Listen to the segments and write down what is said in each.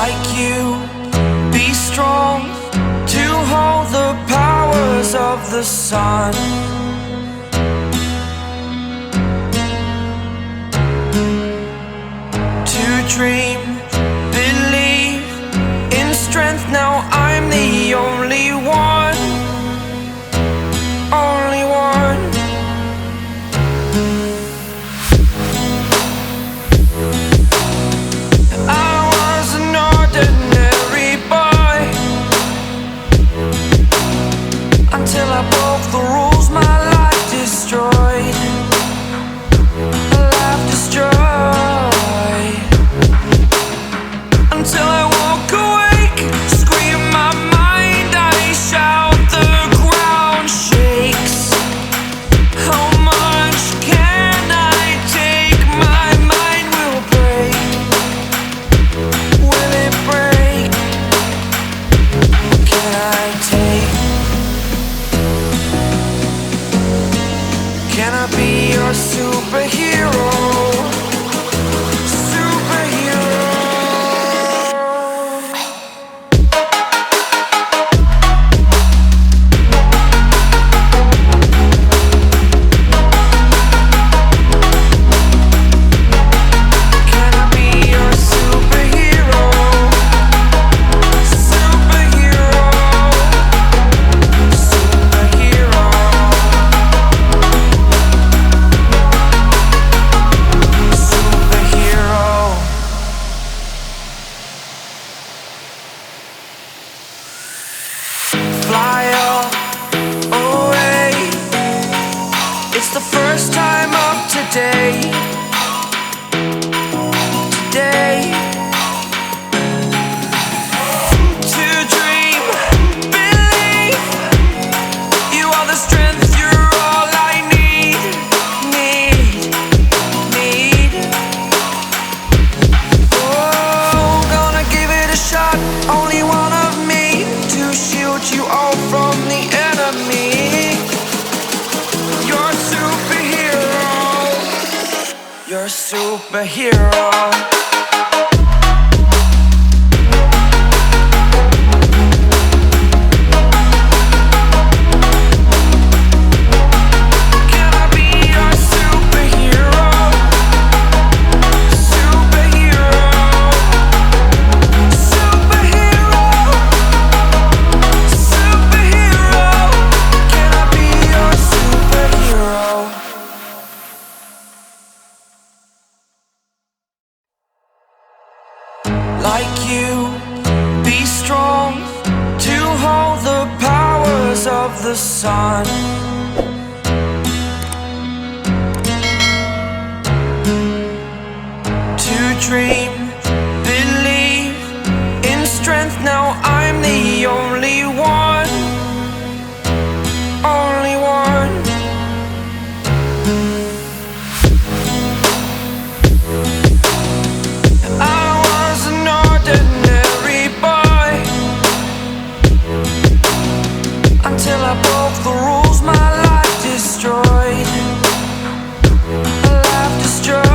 like you, be strong to hold the powers of the sun. To dream, believe in strength. Now I'm the only one, only one. I was an ordinary boy until I broke the rules. My life destroyed, life destroyed. Until I walk awake, scream my mind, I shout, the ground shakes. How much can I take? My mind will break. Will it break? Can I take? Can I be your superhero? Fly away. It's the first time of today. Today. To dream, believe. You are the strength, you're all I need. Oh, gonna give it a shot. Only one of me to shield you all from the enemy. You're a superhero. You're a superhero. Can I be your superhero? Superhero. Superhero. Superhero. Can I be your superhero? Like you, be strong to hold the powers of the sun. To dream, believe in strength. Now I'm the only one, only one. I was an ordinary boy until I broke the rules. My life destroyed, life destroyed.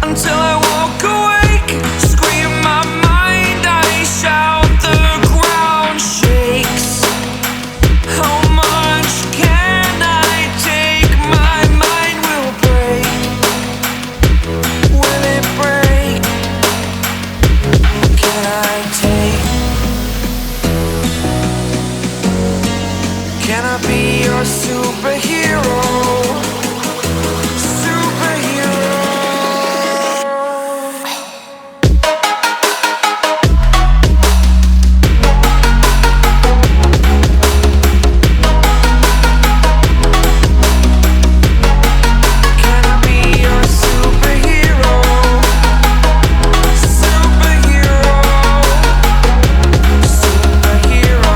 Until I walk awake, scream my mind, I shout, the ground shakes. How much can I take? My mind will break. Will it break? Can I take? Can I be your superhero? Superhero. Can I be your superhero? Superhero. Superhero.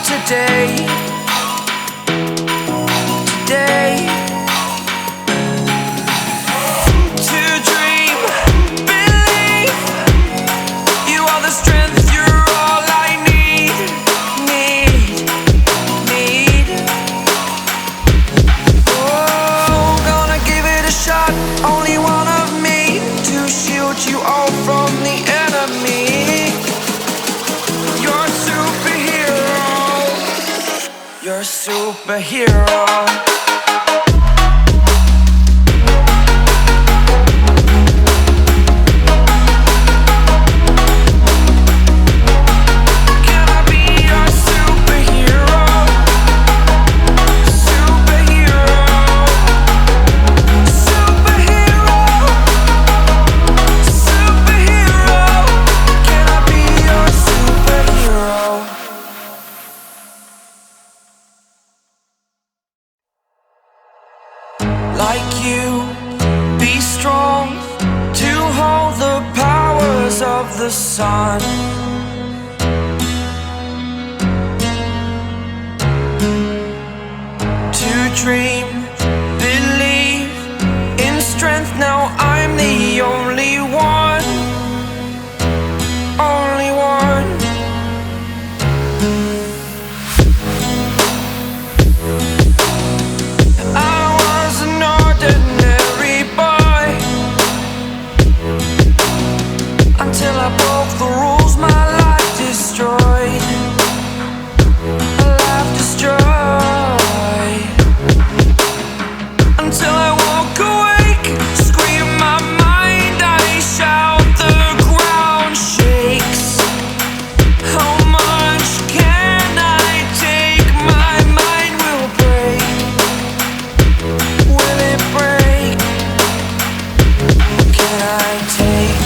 today. superhero. Like you, be strong to hold the powers of the sun. To dream, believe in strength. Now I'm the only one, only one. Until I broke the rules, my life destroyed. A life destroyed. Until I woke awake, scream my mind, I shout, the ground shakes. How much can I take? My mind will break. Will it break? Can I take?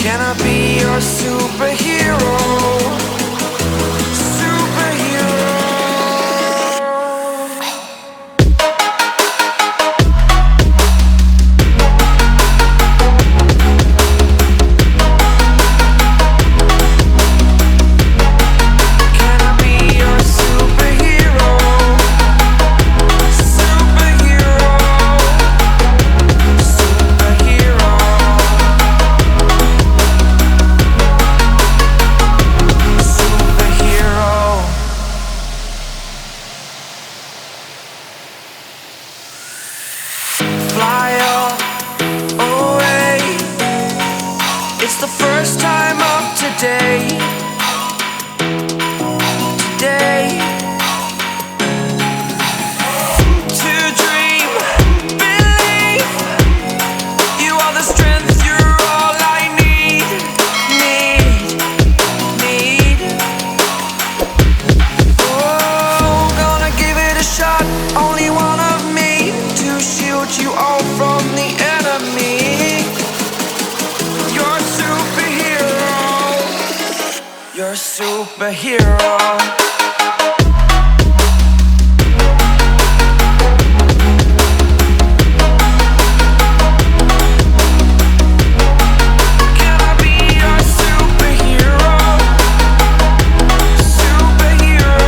Can I be your superhero? Superhero. Can I be your superhero? Superhero. Superhero. Fly up, away. It's the first time of today. Today. To dream, believe. You are the strength, you're all I need. Need. Oh, gonna give it a shot. Only one of me to shield you all from the enemy. You're a superhero. You're a superhero. Can I be your superhero? Superhero.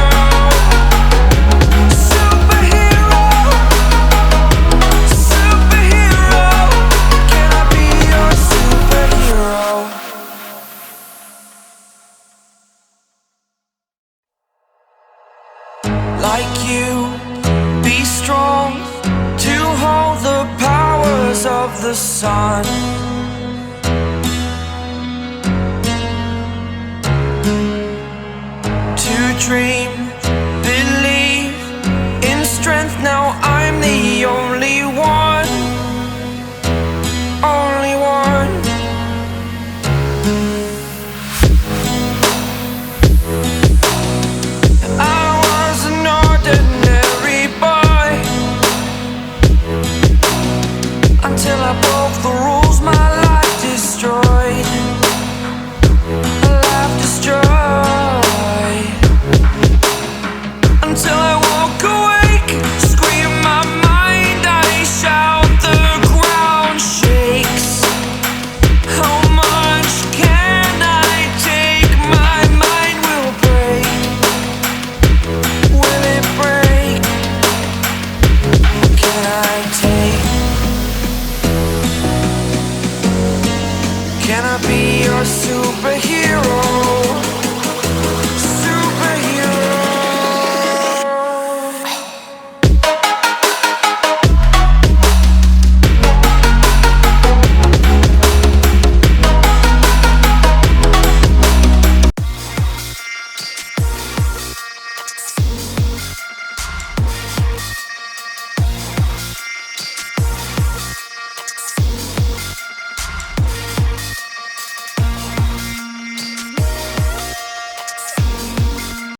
Superhero. Superhero. Can I be your superhero? Like you, be strong to hold the powers of the sun. To dream, believe in strength. Now I'm the only one, only one. I was an ordinary boy until I broke the rules, my life destroyed. A life destroyed. Until I